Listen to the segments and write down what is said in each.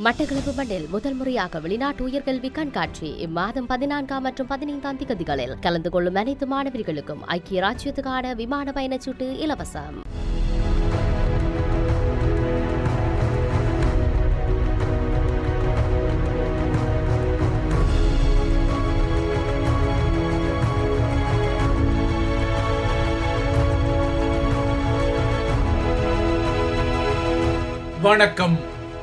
மட்டக்களப்பு மண்ணில் முதல் முறையாக வெளிநாட்டு உயர்கல்வி கண்காட்சி இம்மாதம் 14 மற்றும் 15 திகதிகளில் கலந்து கொள்ளும் அனைத்து மாணவர்களுக்கும் ஐக்கிய ராஜ்யத்துக்கான விமான பயணச்சீட்டு இலவசம். வணக்கம்.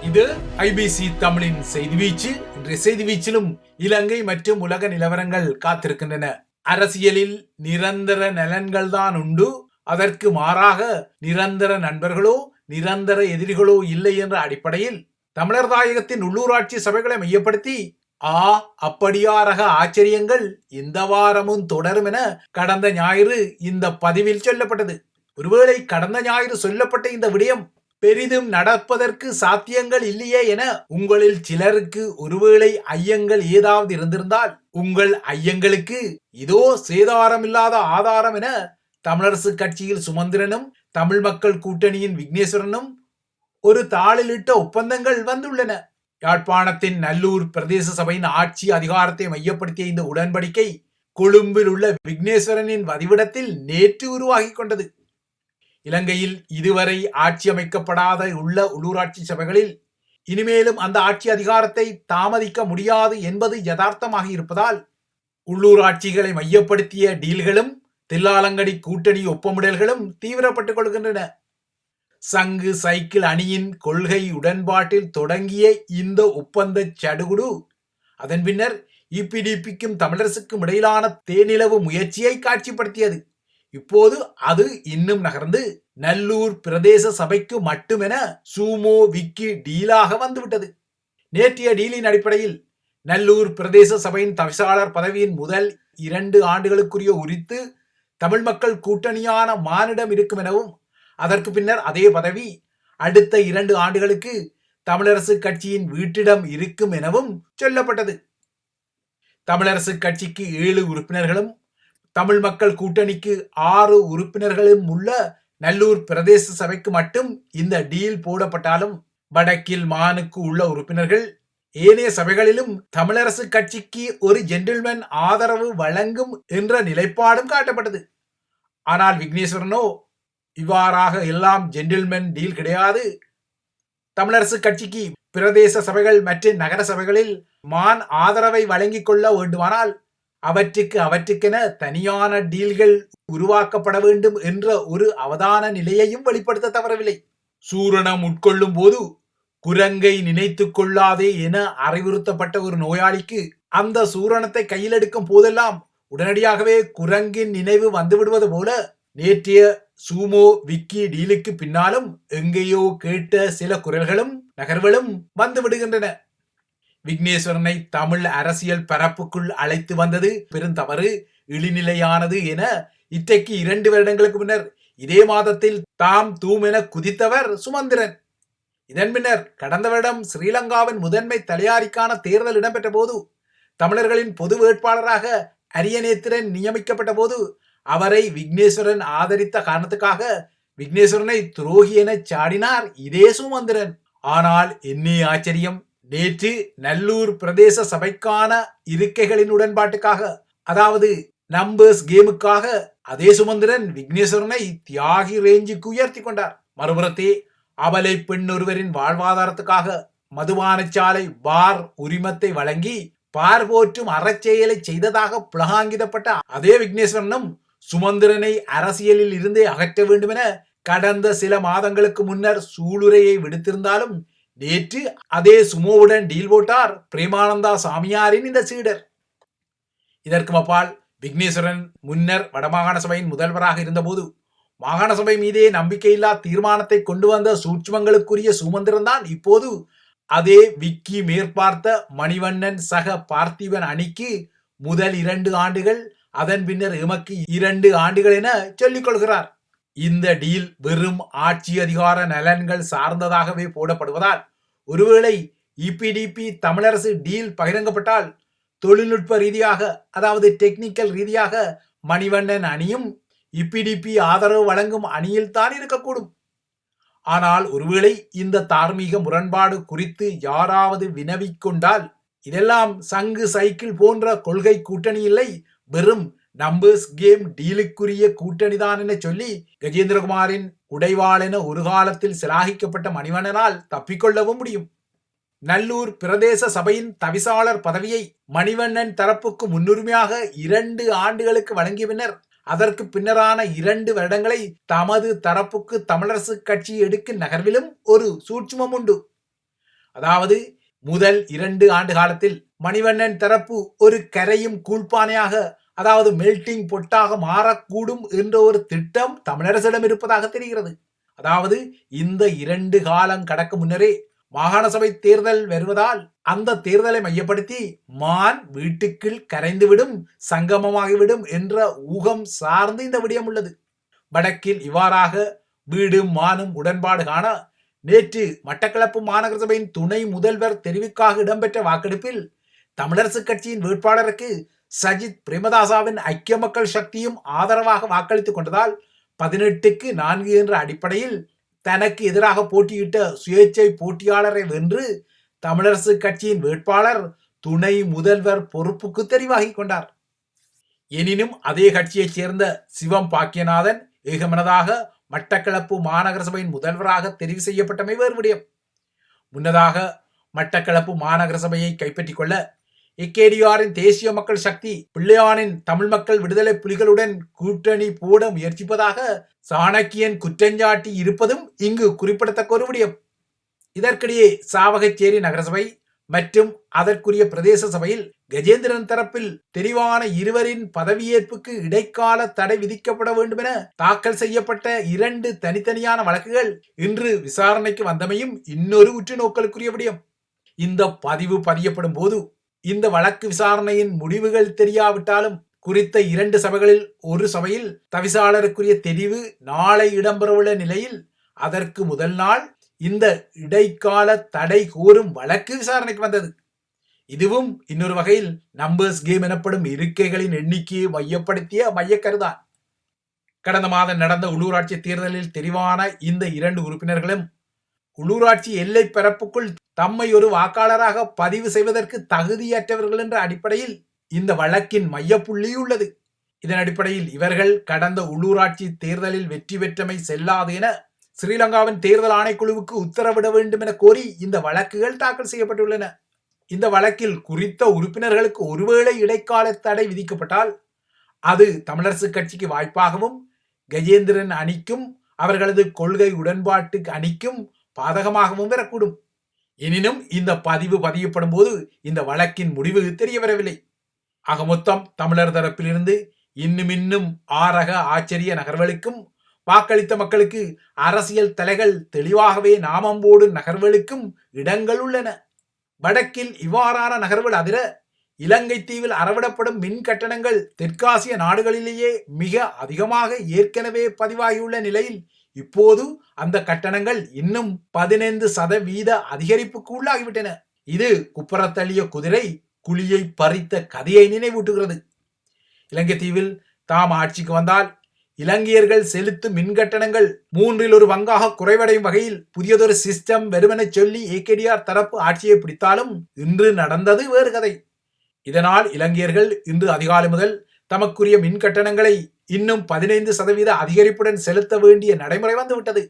இது ஐபிசி தமிழின் செய்தி வீச்சு. இன்றைய செய்தி வீச்சிலும் இலங்கை மற்றும் உலக நிலவரங்கள் காத்திருக்கின்றன. அரசியலில் நிரந்தர நலன்கள் தான் உண்டு, அதற்கு மாறாக நிரந்தர நண்பர்களோ நிரந்தர எதிரிகளோ இல்லை என்ற அடிப்படையில் தமிழர் தாயகத்தின் உள்ளூராட்சி சபைகளை மையப்படுத்தி அப்படியா ரக ஆச்சரியங்கள் இந்த வாரமும் தொடரும் என கடந்த ஞாயிறு இந்த பதிவில் சொல்லப்பட்டது. ஒருவேளை கடந்த ஞாயிறு சொல்லப்பட்ட இந்த விடயம் பெரிதும் நடப்பதற்கு சாத்தியங்கள் இல்லையே என உங்களில் சிலருக்கு ஒருவேளை ஐயங்கள் ஏதாவது இருந்திருந்தால் உங்கள் ஐயங்களுக்கு இதோ சேதாரமில்லாத ஆதாரம் என தமிழரசு கட்சியில் சுமந்திரனும் தமிழ் மக்கள் கூட்டணியின் விக்னேஸ்வரனும் ஒரு தாளிலிட்ட ஒப்பந்தங்கள் வந்துள்ளன. யாழ்ப்பாணத்தின் நல்லூர் பிரதேச சபையின் ஆட்சி அதிகாரத்தை மையப்படுத்திய இந்த உடன்படிக்கை கொழும்பில் உள்ள விக்னேஸ்வரனின் வதிவிடத்தில் நேற்று உருவாகி கொண்டது. இலங்கையில் இதுவரை ஆட்சி அமைக்கப்படாத உள்ள உள்ளூராட்சி சபைகளில் இனிமேலும் அந்த ஆட்சி அதிகாரத்தை தாமதிக்க முடியாது என்பது யதார்த்தமாக இருப்பதால் உள்ளூராட்சிகளை மையப்படுத்திய டீல்களும் தில்லாலங்கடி கூட்டணி ஒப்பமிடல்களும் தீவிரப்பட்டுக் கொள்கின்றன. சங்கு சைக்கிள் அணியின் கொள்கை உடன்பாட்டில் தொடங்கிய இந்த ஒப்பந்த சடுகுடு அதன் பின்னர் இபிடிபிக்கும் தமிழரசுக்கும் இடையிலான தேனிலவு முயற்சியை காட்சிப்படுத்தியது. இப்போது அது இன்னும் நகர்ந்து நல்லூர் பிரதேச சபைக்கு மட்டுமென சூமோ விக்கி டீலாக வந்துவிட்டது. நேற்றைய டீலின் அடிப்படையில் நல்லூர் பிரதேச சபையின் தவிசாளர் பதவியின் முதல் 2 ஆண்டுகளுக்குரிய உரித்து தமிழ் மக்கள் கூட்டணியான மானிடம் இருக்கும் எனவும் அதற்கு பின்னர் அதே பதவி அடுத்த 2 ஆண்டுகளுக்கு தமிழரசு கட்சியின் வீட்டிடம் இருக்கும் எனவும் சொல்லப்பட்டது. தமிழரசு கட்சிக்கு 7 உறுப்பினர்களும் தமிழ் மக்கள் கூட்டணிக்கு 6 உறுப்பினர்களும் உள்ள நல்லூர் பிரதேச சபைக்கு மட்டும் இந்த டீல் போடப்பட்டாலும் வடக்கில் மானுக்கு உள்ள உறுப்பினர்கள் ஏனைய சபைகளிலும் தமிழரசு கட்சிக்கு ஒரு ஜென்டில்மேன் ஆதரவு வழங்கும் என்ற நிலைப்பாடும் காட்டப்பட்டது. ஆனால் விக்னேஸ்வரனோ இவ்வாறாக எல்லாம் ஜென்டில்மேன் டீல் கிடையாது, தமிழரசு கட்சிக்கு பிரதேச சபைகள் மற்றும் நகர சபைகளில் மான் ஆதரவை வழங்கிக் கொள்ள வேண்டுமானால் அவற்றுக்கென தனியான டீல்கள் உருவாக்கப்பட வேண்டும் என்ற ஒரு அவதான நிலையையும் வெளிப்படுத்த தவறவில்லை. சூரணம் உட்கொள்ளும் போது குரங்கை நினைத்து கொள்ளாதே என அறிவுறுத்தப்பட்ட ஒரு நோயாளிக்கு அந்த சூரணத்தை கையில் எடுக்கும் போதெல்லாம் உடனடியாகவே குரங்கின் நினைவு வந்துவிடுவது போல நேற்றைய சூமோ விக்கி டீலுக்கு பின்னாலும் எங்கேயோ கேட்ட சில குரல்களும் நகர்வுகளும் வந்து விடுகின்றன. விக்னேஸ்வரனை தமிழ் அரசியல் பரப்புக்குள் அழைத்து வந்தது பெருந்தவறு, இழிநிலையானது என இன்றைக்கு 2 வருடங்களுக்கு முன்னர் இதே மாதத்தில் தாம் தூம் என குதித்தவர் சுமந்திரன். இதன் பின்னர் கடந்த வருடம் ஸ்ரீலங்காவின் முதன்மை தலையாரிக்கான தேர்தல் இடம்பெற்ற போது தமிழர்களின் பொது வேட்பாளராக அரியநேத்திரன் நியமிக்கப்பட்ட போது அவரை விக்னேஸ்வரன் ஆதரித்த காரணத்துக்காக விக்னேஸ்வரனை துரோகி என சாடினார் இதே சுமந்திரன். ஆனால் என்ன ஆச்சரியம், நேற்று நல்லூர் பிரதேச சபைக்கான இருக்கைகளின் உடன்பாட்டுக்காக, அதாவது நம்பர்ஸ் கேமுக்காக அதே சுமந்திரன் விக்னேஸ்வரனை தியாகி ரேஞ்சுக்கு உயர்த்தி கொண்டார். மறுபுறத்தே அபலை பெண் ஒருவரின் வாழ்வாதாரத்துக்காக மதுபானச்சாலை பார் உரிமத்தை வழங்கி பார் போற்றும் அறச்செயலை செய்ததாக புலகாங்கிதப்பட்ட அதே விக்னேஸ்வரனும் சுமந்திரனை அரசியலில் இருந்தே அகற்ற வேண்டும் என கடந்த சில மாதங்களுக்கு முன்னர் சூளுரையை விடுத்திருந்தாலும் நேற்று அதே சுமோவுடன் டீல் போட்டார் பிரேமானந்தா சாமியாரின் இந்த சீடர். இதற்கு அப்பால் விக்னேஸ்வரன் முன்னர் வடமாகாண சபையின் முதல்வராக இருந்தபோது மாகாண சபை மீதே நம்பிக்கையில்லா தீர்மானத்தை கொண்டு வந்த சூட்சுமங்களுக்குரிய சுமந்திரன் தான் இப்போது அதே விக்கி மேற்பார்த்த மணிவண்ணன் சக பார்த்திபன் அணிக்கு முதல் 2 ஆண்டுகள், அதன் பின்னர் எமக்கு 2 ஆண்டுகள் என சொல்லிக் கொள்கிறார். இந்த டீல் வெறும் ஆட்சி அதிகார நலன்கள் சார்ந்ததாகவே போடப்படுவதால் ஒருவேளை இபிடிபி தமிழரசு டீல் பகிரங்கப்பட்டால் தொழில்நுட்ப ரீதியாக, அதாவது டெக்னிக்கல் ரீதியாக மணிவண்ணன் அணியும் இபிடிபி ஆதரவு வழங்கும் அணியில் தான் இருக்கக்கூடும். ஆனால் ஒருவேளை இந்த தார்மீக முரண்பாடு குறித்து யாராவது வினவிக்கொண்டால் இதெல்லாம் சங்கு சைக்கிள் போன்ற கொள்கை கூட்டணி இல்லை, வெறும் நம்பர்ஸ் கேம் டீலுக்குரிய கூட்டணிதான் என சொல்லி கஜேந்திரகுமாரின் உடைவாள் என ஒரு காலத்தில் சிலாகிக்கப்பட்ட மணிவண்ணனால் தப்பிக்கொள்ளவும் முடியும். நல்லூர் பிரதேச சபையின் தவிசாளர் பதவியை மணிவண்ணன் தரப்புக்கு முன்னுரிமையாக 2 ஆண்டுகளுக்கு வழங்கிய பின்னர் அதற்கு பின்னரான 2 வருடங்களை தமது தரப்புக்கு தமிழரசு கட்சி எடுக்கும் நகர்விலும் ஒரு சூட்சுமம் உண்டு. அதாவது முதல் 2 ஆண்டு காலத்தில் மணிவண்ணன் தரப்பு ஒரு கரையும் கூழ்பானையாக, அதாவது மெல்டிங் பொட்டாக மாறக்கூடும் என்ற ஒரு திட்டம் தமிழரசிடம் இருப்பதாக தெரிகிறது. அதாவது இந்த 2 காலம் கடக்க முன்னரே மாகாண சபை தேர்தல் வருவதால் அந்த தேர்தலை மையப்படுத்தி மான் வீட்டுக்குள் கரைந்துவிடும், சங்கமமாகிவிடும் என்ற ஊகம் சார்ந்து இந்த விடயம் உள்ளது. வடக்கில் இவ்வாறாக வீடும் மானும் உடன்பாடு காண நேற்று மட்டக்களப்பு மாநகர சபையின் துணை முதல்வர் தெரிவுக்காக இடம்பெற்ற வாக்கெடுப்பில் தமிழரசு கட்சியின் வேட்பாளருக்கு சஜித் பிரேமதாசாவின் ஐக்கிய மக்கள் சக்தியும் ஆதரவாக வாக்களித்துக் கொண்டதால் 18க்கு 4 என்ற அடிப்படையில் தனக்கு எதிராக போட்டியிட்ட சுயேட்சை போட்டியாளரை வென்று தமிழரசு கட்சியின் வேட்பாளர் துணை முதல்வர் பொறுப்புக்கு தெரிவாகி கொண்டார். எனினும் அதே கட்சியைச் சேர்ந்த சிவம் பாக்கியநாதன் ஏகமனதாக மட்டக்களப்பு மாநகர சபையின் முதல்வராக தெரிவு செய்யப்பட்டமை வேறு விடயம். முன்னதாக மட்டக்களப்பு மாநகர சபையை கைப்பற்றிக் கொள்ள ஏகேடிஆரின் தேசிய மக்கள் சக்தி பிள்ளையானின் தமிழ் மக்கள் விடுதலை புலிகளுடன் கூட்டணி போட முயற்சிப்பதாக சாணக்கியன் குற்றஞ்சாட்டி இருப்பதும் இங்கு குறிப்பிடத்தக்க ஒரு விடயம். இதற்கிடையே சாவகச்சேரி நகரசபை மற்றும் அதற்குரிய பிரதேச சபையில் கஜேந்திரன் தரப்பில் தெரிவான 2 பதவியேற்புக்கு இடைக்கால தடை விதிக்கப்பட வேண்டும் என தாக்கல் செய்யப்பட்ட 2 தனித்தனியான வழக்குகள் இன்று விசாரணைக்கு வந்தமையும் இன்னொரு உற்று நோக்கலுக்குரிய விடயம். இந்த பதிவு பதியப்படும் போது இந்த வழக்கு விசாரணையின் முடிவுகள் தெரியாவிட்டாலும் குறித்த 2 சபைகளில் ஒரு சபையில் தவிசாளருக்குரிய தெரிவு நாளை இடம்பெறவுள்ள நிலையில் அதற்கு முதல் நாள் இந்த இடைக்கால தடை கோரும் வழக்கு விசாரணைக்கு வந்தது. இதுவும் இன்னொரு வகையில் நம்பர்ஸ் கேம் எனப்படும் இருக்கைகளின் எண்ணிக்கையை மையப்படுத்திய மையக்கருதான். கடந்த மாதம் நடந்த உள்ளூராட்சி தேர்தலில் தெரிவான இந்த 2 உறுப்பினர்களும் உள்ளூராட்சி எல்லை பரப்புக்குள் தம்மை ஒரு வாக்காளராக பதிவு செய்வதற்கு தகுதியற்றவர்கள் என்ற அடிப்படையில் இந்த வழக்கின் மையப்புள்ளி உள்ளது. இதன் அடிப்படையில் இவர்கள் கடந்த உள்ளூராட்சி தேர்தலில் வெற்றி பெற்றமை செல்லாது என ஸ்ரீலங்காவின் தேர்தல் ஆணைக்குழுவுக்கு உத்தரவிட வேண்டும் என கோரி இந்த வழக்குகள் தாக்கல் செய்யப்பட்டுள்ளன. இந்த வழக்கில் குறித்த உறுப்பினர்களுக்கு ஒருவேளை இடைக்கால தடை விதிக்கப்பட்டால் அது தமிழரசு கட்சிக்கு வாய்ப்பாகவும் கஜேந்திரன் அணிக்கும் அவர்களது கொள்கை உடன்பாட்டு அணிக்கும் பாதகமாகவும் வரக்கூடும். எனினும் இந்த பதிவு பதியப்படும் போது இந்த வழக்கின் முடிவு தெரிய வரவில்லை. ஆக மொத்தம் தமிழர் தரப்பிலிருந்து இன்னும் ஆரக ஆச்சரிய நகர்வுகளுக்கும் வாக்களித்த மக்களுக்கு அரசியல் தலைகள் தெளிவாகவே நாமம் போடும் நகர்வுகளுக்கும் இடங்கள் உள்ளன. வடக்கில் இவ்வாறான நகர்வுகள் அதிர இலங்கை தீவில் அறவிடப்படும் மின் கட்டணங்கள் தெற்காசிய நாடுகளிலேயே மிக அதிகமாக ஏற்கனவே பதிவாகியுள்ள நிலையில் இப்போது அந்த கட்டணங்கள் இன்னும் 15% அதிகரிப்புக்கு உள்ளாகிவிட்டன. இது குப்புறத்தள்ளிய குதிரை குழியை பறித்த கதையை நினைவூட்டுகிறது. இலங்கை தீவில் தாம் ஆட்சிக்கு வந்தால் இலங்கையர்கள் செலுத்தும் மின் கட்டணங்கள் 1/3 பங்காக குறைவடையும் வகையில் புதியதொரு சிஸ்டம் வெறுமென சொல்லி ஏகேடிஆர் தரப்பு ஆட்சியை பிடித்தாலும் இன்று நடந்தது வேறு கதை. இதனால் இலங்கையர்கள் இன்று அதிகாலை முதல் தமக்குரிய மின் கட்டணங்களை இன்னும் 15% அதிகரிப்புடன் செலுத்த வேண்டிய நடைமுறை வந்துவிட்டது.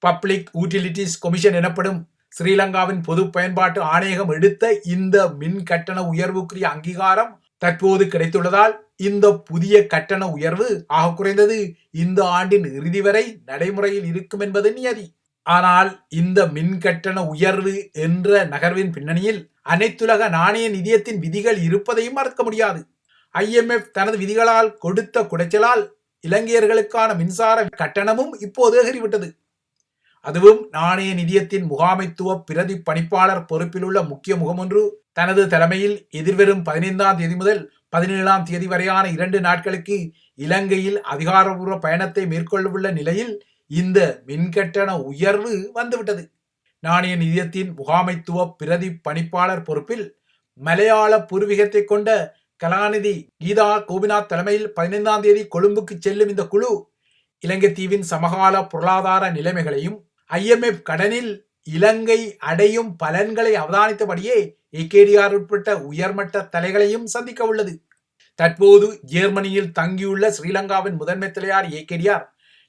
பப்ளிக் யூட்டிலிட்டிஸ் கமிஷன் எனப்படும் ஸ்ரீலங்காவின் பொது பயன்பாட்டு ஆணையகம் எடுத்த இந்த மின் கட்டண உயர்வுக்குரிய அங்கீகாரம் தற்போது கிடைத்துள்ளதால் இந்த புதிய கட்டண உயர்வு ஆக குறைந்தது இந்த ஆண்டின் இறுதி வரை நடைமுறையில் இருக்கும் என்பது நியதி. ஆனால் இந்த மின் கட்டண உயர்வு என்ற நகர்வின் பின்னணியில் அனைத்துலக நாணய நிதியத்தின் விதிகள் இருப்பதையும் மறுக்க முடியாது. IMF தனது விதிகளால் கொடுத்த குடைச்சலால் இலங்கையர்களுக்கான மின்சார கட்டணமும் இப்போது ஏறிவிட்டது. அதுவும் நாணய நிதியத்தின் முகாமைத்துவ பிரதி பணிப்பாளர் பொறுப்பில் உள்ள முக்கிய முகமொன்று தனது தலைமையில் எதிர்வரும் 15ஆம் தேதி முதல் 17ஆம் தேதி வரையான 2 நாட்களுக்கு இலங்கையில் அதிகாரபூர்வ பயணத்தை மேற்கொள்ளவுள்ள நிலையில் இந்த மின்கட்டண உயர்வு வந்துவிட்டது. நாணய நிதியத்தின் முகாமைத்துவ பிரதி பணிப்பாளர் பொறுப்பில் மலையாள பூர்வீகத்தை கொண்ட கலாநிதி கீதா கோபிநாத் தலைமையில் 15ஆம் தேதி கொழும்புக்கு செல்லும் இந்த குழு இலங்கை தீவின் சமகால பொருளாதார நிலைமைகளையும் IMF கடனில் இலங்கை அடையும் பலன்களை அவதானித்தபடியே ஏகேடிஆர் உட்பட்ட உயர்மட்ட தலைகளையும் சந்திக்க உள்ளது. தற்போது ஜெர்மனியில் தங்கியுள்ள ஸ்ரீலங்காவின் முதன்மை தலைவர் ஏகேடிஆர்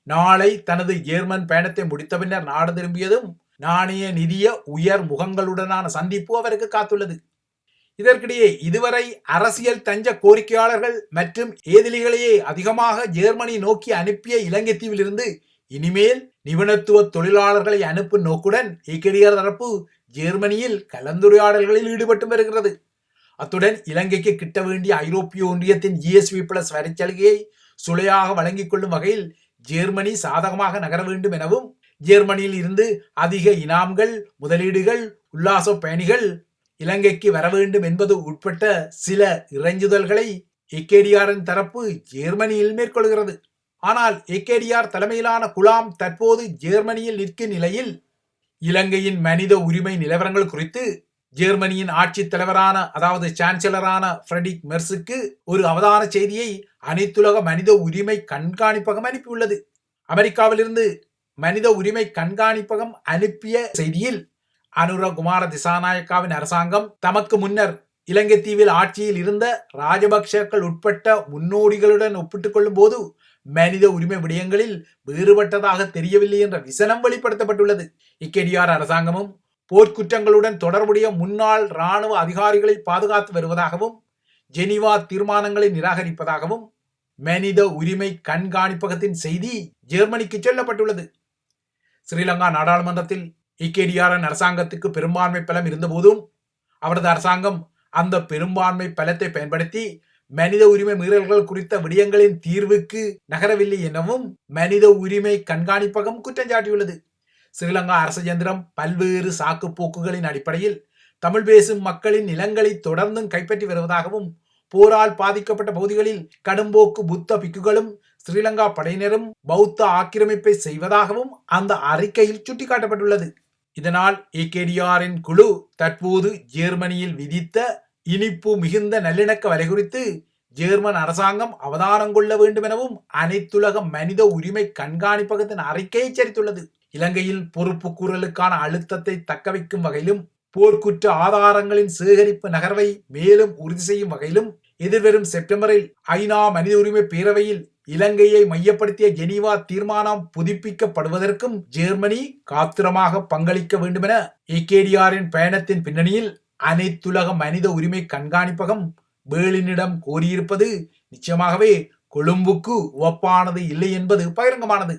நாளை தனது ஜெர்மன் பயணத்தை முடித்த பின்னர் நாடு திரும்பியதும் நாணய நிதிய உயர் முகங்களுடனான சந்திப்பு அவருக்கு காத்துள்ளது. இதற்கிடையே இதுவரை அரசியல் தஞ்ச கோரிக்கையாளர்கள் மற்றும் ஏதிலிகளையே அதிகமாக ஜெர்மனி நோக்கி அனுப்பிய இலங்கை தீவிலிருந்து இனிமேல் நிபுணத்துவ தொழிலாளர்களை அனுப்பும் நோக்குடன் ஏகேடிஆர் தரப்பு ஜெர்மனியில் கலந்துரையாடல்களில் ஈடுபட்டு வருகிறது. அத்துடன் இலங்கைக்கு கிட்ட வேண்டிய ஐரோப்பிய ஒன்றியத்தின் GSP+ வரிச்சலுகையை சுளையாக வழங்கிக் கொள்ளும் வகையில் ஜெர்மனி சாதகமாக நகர வேண்டும் எனவும் ஜெர்மனியில் இருந்து அதிக இனாம்கள், முதலீடுகள், உல்லாச பயணிகள் இலங்கைக்கு வர வேண்டும் என்பது உட்பட்ட சில இறைஞ்சுதல்களை ஏகேடிஆரின் தரப்பு ஜெர்மனியில் மேற்கொள்கிறது. ஆனால் ஏகேடிஆர் தலைமையிலான குழாம் தற்போது ஜெர்மனியில் நிற்கும் நிலையில் இலங்கையின் மனித உரிமை நிலவரங்கள் குறித்து ஜெர்மனியின் ஆட்சி தலைவரான அதாவது சான்சலரான ஃப்ரெட்ரிக் மெர்ஸுக்கு ஒரு அவதான செய்தியை அனைத்துலக மனித உரிமை கண்காணிப்பகம் அனுப்பியுள்ளது. அமெரிக்காவிலிருந்து மனித உரிமை கண்காணிப்பகம் அனுப்பிய செய்தியில் அனுர குமார திசாநாயக்காவின் அரசாங்கம் தமக்கு முன்னர் இலங்கை தீவில் ஆட்சியில் இருந்த ராஜபக்சர்கள் உட்பட்ட முன்னோடிகளுடன் ஒப்பிட்டுக் கொள்ளும் போது மனித உரிமை விடயங்களில் வேறுபட்டதாக தெரியவில்லை என்ற விசனம் வெளிப்படுத்தப்பட்டுள்ளது. ஏகேடிஆர் அரசாங்கமும் போர்க்குற்றங்களுடன் தொடர்புடைய முன்னாள் இராணுவ அதிகாரிகளை பாதுகாத்து வருவதாகவும் ஜெனீவா தீர்மானங்களை நிராகரிப்பதாகவும் மனித உரிமை கண்காணிப்பகத்தின் செய்தி ஜெர்மனிக்கு சொல்லப்பட்டுள்ளது. ஸ்ரீலங்கா நாடாளுமன்றத்தில் ஏகேடிஆரின் அரசாங்கத்துக்கு பெரும்பான்மை பலம் இருந்தபோதும் அவரது அரசாங்கம் அந்த பெரும்பான்மை பலத்தை பயன்படுத்தி மனித உரிமை மீறல்கள் குறித்த விடயங்களின் தீர்வுக்கு நகரவில்லை எனவும் மனித உரிமை கண்காணிப்பகம் குற்றம் சாட்டியுள்ளது. ஸ்ரீலங்கா அரசு இயந்திரம் பல்வேறு சாக்கு போக்குகளின் அடிப்படையில் தமிழ் பேசும் மக்களின் நிலங்களை தொடர்ந்தும் கைப்பற்றி வருவதாகவும் போரால் பாதிக்கப்பட்ட பகுதிகளில் கடும்போக்கு புத்த பிக்குகளும் ஸ்ரீலங்கா படையினரும் பௌத்த ஆக்கிரமிப்பை செய்வதாகவும் அந்த அறிக்கையில் சுட்டிக்காட்டப்பட்டுள்ளது. இதனால் ஏகேடிஆரின் குழு தற்போது ஜெர்மனியில் விதித்த இனிப்பு மிகுந்த நல்லிணக்க வலை குறித்து ஜெர்மன் அரசாங்கம் அவதானம் கொள்ள வேண்டும் எனவும் அனைத்துலக மனித உரிமை கண்காணிப்பகத்தின் அறிக்கையை எச்சரித்துள்ளது. இலங்கையில் பொறுப்பு கூறலுக்கான அழுத்தத்தை தக்க வைக்கும் வகையிலும் போர்க்குற்ற ஆதாரங்களின் சேகரிப்பு நகர்வை மேலும் உறுதி செய்யும் வகையிலும் எதிர்வரும் செப்டம்பரில் ஐநா மனித உரிமை பேரவையில் இலங்கையை மையப்படுத்திய ஜெனீவா தீர்மானம் புதுப்பிக்கப்படுவதற்கும் ஜெர்மனி காத்திரமாக பங்களிக்க வேண்டும் என ஏகேடிஆரின் பயணத்தின் பின்னணியில் அனைத்துலக மனித உரிமை கண்காணிப்பகம் பேர்லினிடம் கோரியிருப்பது நிச்சயமாகவே கொழும்புக்கு ஒப்பானது இல்லை என்பது பகிரங்கமானது.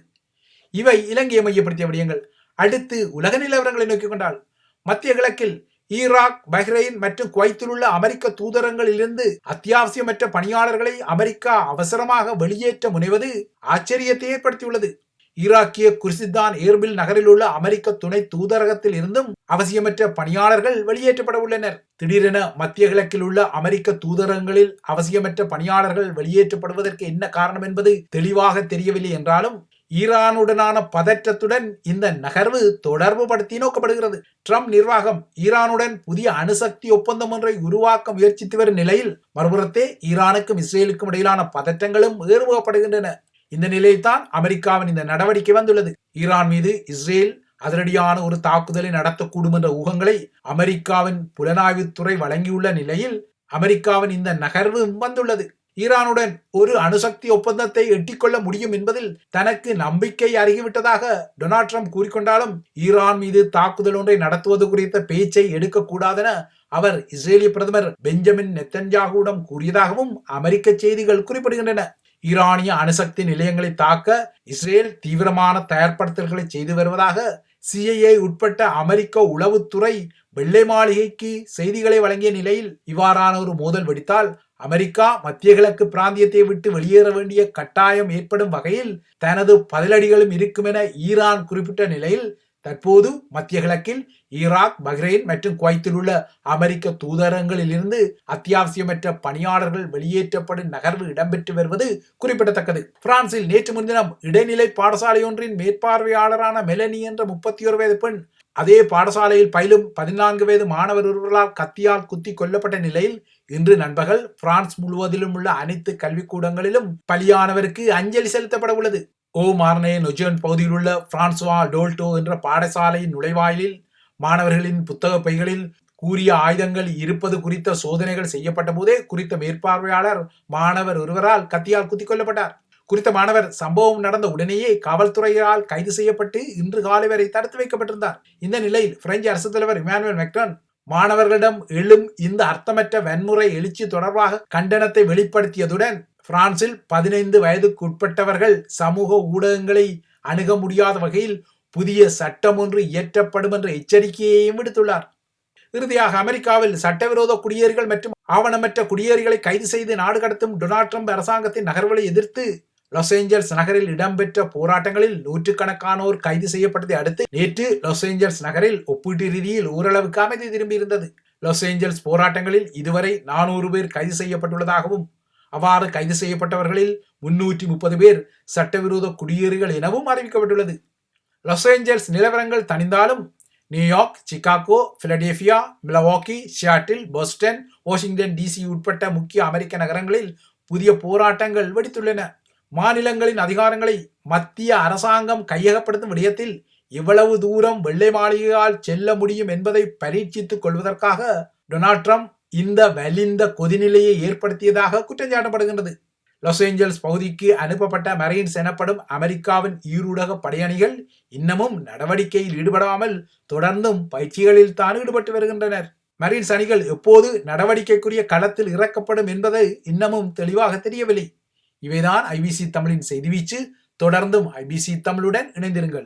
இவை இலங்கையை மையப்படுத்திய விடயங்கள். அடுத்து உலக நிலவரங்களை நோக்கிக் கொண்டால் மத்திய கிழக்கில் ஈராக், பஹ்ரைன் மற்றும் குவைத்தில் உள்ள அமெரிக்க தூதரங்களிலிருந்து அத்தியாவசியமற்ற பணியாளர்களை அமெரிக்கா அவசரமாக வெளியேற்ற முனைவது ஆச்சரியத்தை ஏற்படுத்தியுள்ளது. ஈராக்கிய குர்சிஸ்தான் ஏர்பில் நகரில் உள்ள அமெரிக்க துணை தூதரகத்தில் இருந்தும் அவசியமற்ற பணியாளர்கள் வெளியேற்றப்பட உள்ளனர். திடீரென மத்திய கிழக்கில் உள்ள அமெரிக்க தூதரகங்களில் அவசியமற்ற பணியாளர்கள் வெளியேற்றப்படுவதற்கு என்ன காரணம் என்பது தெளிவாக தெரியவில்லை என்றாலும் ஈரானுடனான பதற்றத்துடன் இந்த நகர்வு தொடர்பு படுத்தி நோக்கப்படுகிறது. ட்ரம்ப் நிர்வாகம் ஈரானுடன் புதிய அணுசக்தி ஒப்பந்தம் ஒன்றை உருவாக்க முயற்சித்து வரும் நிலையில் மறுபுறத்தே ஈரானுக்கும் இஸ்ரேலுக்கும் இடையிலான பதற்றங்களும் ஏறுமுகப்படுகின்றன. இந்த நிலையில்தான் அமெரிக்காவின் இந்த நடவடிக்கை வந்துள்ளது. ஈரான் மீது இஸ்ரேல் அதிரடியான ஒரு தாக்குதலை நடத்தக்கூடும் என்ற ஊகங்களை அமெரிக்காவின் புலனாய்வுத்துறை வழங்கியுள்ள நிலையில் அமெரிக்காவின் இந்த நகர்வு வந்துள்ளது. ஈரானுடன் ஒரு அணுசக்தி ஒப்பந்தத்தை எட்டிக்கொள்ள முடியும் என்பதில் தனக்கு நம்பிக்கை அருகிவிட்டதாக டொனால்ட் ட்ரம்ப் கூறிக்கொண்டாலும் ஈரான் மீது தாக்குதல் ஒன்றை நடத்துவது குறித்த பேச்சை எடுக்கக்கூடாதென அவர் இஸ்ரேலிய பிரதமர் பெஞ்சமின் நெத்தன்யாகுவிடம் கூறியதாகவும் அமெரிக்க செய்திகள் குறிப்பிடுகின்றன. ஈரானிய அணுசக்தி நிலையங்களை தாக்க இஸ்ரேல் தீவிரமான தயார்படுத்தல்களை செய்து வருவதாக CIA உட்பட்ட அமெரிக்க உளவுத்துறை வெள்ளை மாளிகைக்கு செய்திகளை வழங்கிய நிலையில் இவ்வாறான ஒரு மோதல் வெடித்தால் அமெரிக்கா மத்திய கிழக்கு பிராந்தியத்தை விட்டு வெளியேற வேண்டிய கட்டாயம் ஏற்படும் வகையில் தனது பதிலடிகளும் இருக்கும் என ஈரான் குறிப்பிட்ட நிலையில் தற்போது மத்திய கிழக்கில் ஈராக், பஹ்ரைன் மற்றும் குவைத்தில் உள்ள அமெரிக்க தூதரகங்களில் இருந்து அத்தியாவசியமற்ற பணியாளர்கள் வெளியேற்றப்படும் நகர்வு இடம்பெற்று வருவது குறிப்பிடத்தக்கது. பிரான்சில் நேற்று முன்தினம் இடைநிலை பாடசாலை ஒன்றின் மேற்பார்வையாளரான மெலனி என்ற 31 வயது பெண் அதே பாடசாலையில் பயிலும் 14 வயது மாணவர் ஒருவரால் கத்தியால் குத்தி கொல்லப்பட்ட நிலையில் இன்று நண்பகல் பிரான்ஸ் முழுவதிலும் உள்ள அனைத்து கல்விக்கூடங்களிலும் பலியானவருக்கு அஞ்சலி செலுத்தப்பட உள்ளது. ஓ மார்னே நொஜன் பகுதியில் உள்ள பிரான்சுவா டோல்டோ என்ற பாடசாலையின் நுழைவாயிலில் மாணவர்களின் புத்தக பைகளில் கூறிய ஆயுதங்கள் இருப்பது குறித்த சோதனைகள் செய்யப்பட்ட போதே குறித்த மேற்பார்வையாளர் மாணவர் ஒருவரால் கத்தியால் குத்திக் கொல்லப்பட்டார். குறித்த மாணவர் சம்பவம் நடந்த உடனேயே காவல்துறையால் கைது செய்யப்பட்டு இன்று காலை வரை தடுத்து வைக்கப்பட்டிருந்தார். இந்த நிலையில் பிரெஞ்சு அரசு தலைவர் இமானுவேல் மேக்ரான் மாணவர்களிடம் எழும் இந்த அர்த்தமற்ற வன்முறை எழுச்சி தொடர்பாக கண்டனத்தை வெளிப்படுத்தியதுடன் பிரான்சில் 15 வயதுக்கு உட்பட்டவர்கள் சமூக ஊடகங்களை அணுக முடியாத வகையில் புதிய சட்டம் ஒன்று இயற்றப்படும் என்ற எச்சரிக்கையையும் விடுத்துள்ளார். இறுதியாக அமெரிக்காவில் சட்டவிரோத குடியேறிகள் மற்றும் ஆவணமற்ற குடியேறிகளை கைது செய்து நாடு கடத்தும் டொனால்ட் ட்ரம்ப் அரசாங்கத்தின் நகர்வுகளை எதிர்த்து லாஸ் ஏஞ்சல்ஸ் நகரில் இடம்பெற்ற போராட்டங்களில் நூற்றுக்கணக்கானோர் கைது செய்யப்பட்டதை அடுத்து நேற்று லாஸ் ஏஞ்சல்ஸ் நகரில் ஒப்பீட்டு ரீதியில் ஓரளவுக்கு அமைதி திரும்பியிருந்தது. லாஸ் ஏஞ்சல்ஸ் போராட்டங்களில் இதுவரை 400 பேர் கைது செய்யப்பட்டுள்ளதாகவும் அவ்வாறு கைது செய்யப்பட்டவர்களில் 330 பேர் சட்டவிரோத குடியேறிகள் எனவும் அறிவிக்கப்பட்டுள்ளது. லாஸ் ஏஞ்சல்ஸ் நிலவரங்கள் தணிந்தாலும் New York, Chicago, Philadelphia, Milwaukee, Seattle, Boston, Washington DC உட்பட்ட முக்கிய அமெரிக்க நகரங்களில் புதிய போராட்டங்கள் வெடித்துள்ளன. மாநிலங்களின் அதிகாரங்களை மத்திய அரசாங்கம் கையகப்படுத்தும் விடயத்தில் எவ்வளவு தூரம் வெள்ளை மாளிகையால் செல்ல முடியும் என்பதை பரீட்சித்துக் கொள்வதற்காக டொனால்ட் ட்ரம்ப் இந்த வலிந்த கொதிநிலையை ஏற்படுத்தியதாக குற்றஞ்சாட்டப்படுகின்றது. லாஸ் ஏஞ்சல்ஸ் பகுதிக்கு அனுப்பப்பட்ட மரைன்ஸ் எனப்படும் அமெரிக்காவின் ஈருலக படையணிகள் இன்னமும் நடவடிக்கையில் ஈடுபடாமல் தொடர்ந்தும் பயிற்சிகளில் தான் ஈடுபட்டு வருகின்றனர். மரைன்ஸ் அணிகள் எப்போது நடவடிக்கைக்குரிய களத்தில் இறக்கப்படும் என்பது இன்னமும் தெளிவாக தெரியவில்லை. இவைதான் ஐபிசி தமிழின் செய்தி வீச்சு. தொடர்ந்தும் ஐபிசி தமிழுடன் இணைந்திருங்கள்.